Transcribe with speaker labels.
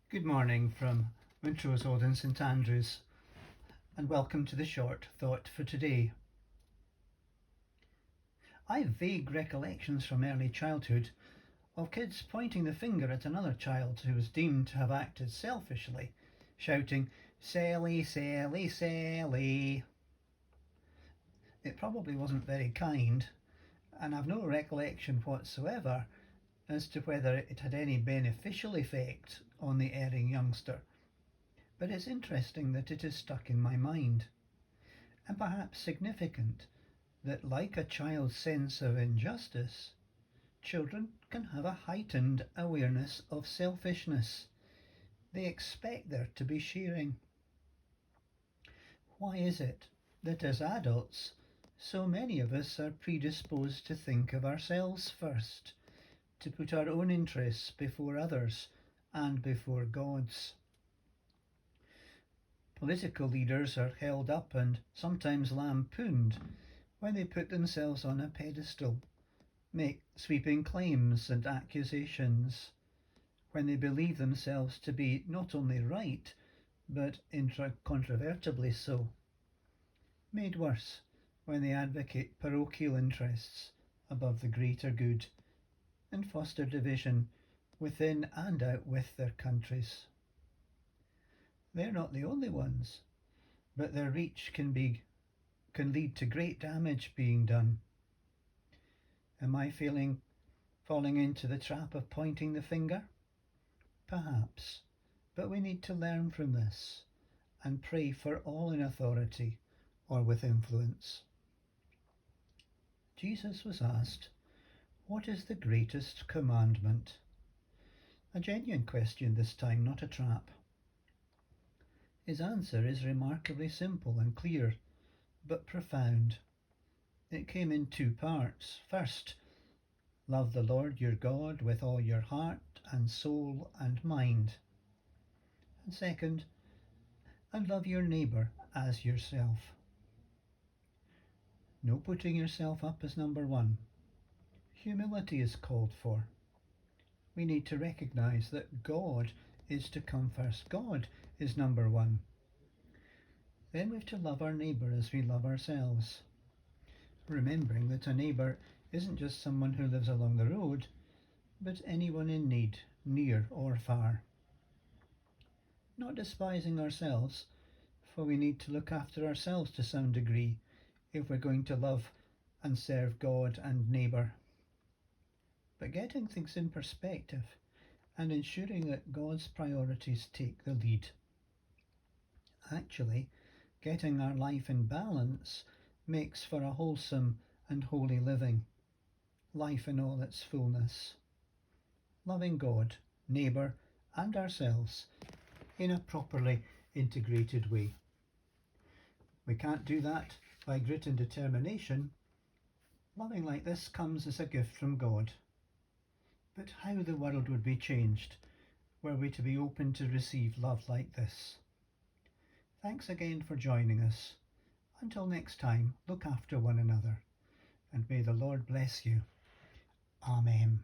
Speaker 1: Good morning from Montrose Old in St Andrews, and welcome to the short thought for today. I have vague recollections from early childhood of kids pointing the finger at another child who was deemed to have acted selfishly, shouting, "Sally, Sally, Sally." It probably wasn't very kind, and I've no recollection whatsoever as to whether it had any beneficial effect on the erring youngster. But it's interesting that it is stuck in my mind, and perhaps significant that, like a child's sense of injustice, children can have a heightened awareness of selfishness. They expect there to be sharing. Why is it that as adults, so many of us are predisposed to think of ourselves first, to put our own interests before others and before God's? Political leaders are held up and sometimes lampooned when they put themselves on a pedestal, make sweeping claims and accusations, when they believe themselves to be not only right, but incontrovertibly so. Made worse when they advocate parochial interests above the greater good and foster division within and out with their countries. They're not the only ones, but their reach can lead to great damage being done. Am I falling into the trap of pointing the finger? Perhaps, but we need to learn from this and pray for all in authority or with influence. Jesus was asked, "What is the greatest commandment?" A genuine question this time, not a trap. His answer is remarkably simple and clear, but profound. It came in two parts. First, love the Lord your God with all your heart and soul and mind. And second, and love your neighbour as yourself. No putting yourself up as number one. Humility is called for. We need to recognise that God is to come first. God is number one. Then we've to love our neighbour as we love ourselves, remembering that a neighbour isn't just someone who lives along the road, but anyone in need, near or far. Not despising ourselves, for we need to look after ourselves to some degree if we're going to love and serve God and neighbour. But getting things in perspective and ensuring that God's priorities take the lead. Actually, getting our life in balance makes for a wholesome and holy living, life in all its fullness, loving God, neighbour and ourselves in a properly integrated way. We can't do that by grit and determination. Loving like this comes as a gift from God. But how the world would be changed were we to be open to receive love like this. Thanks again for joining us. Until next time, look after one another, and may the Lord bless you. Amen.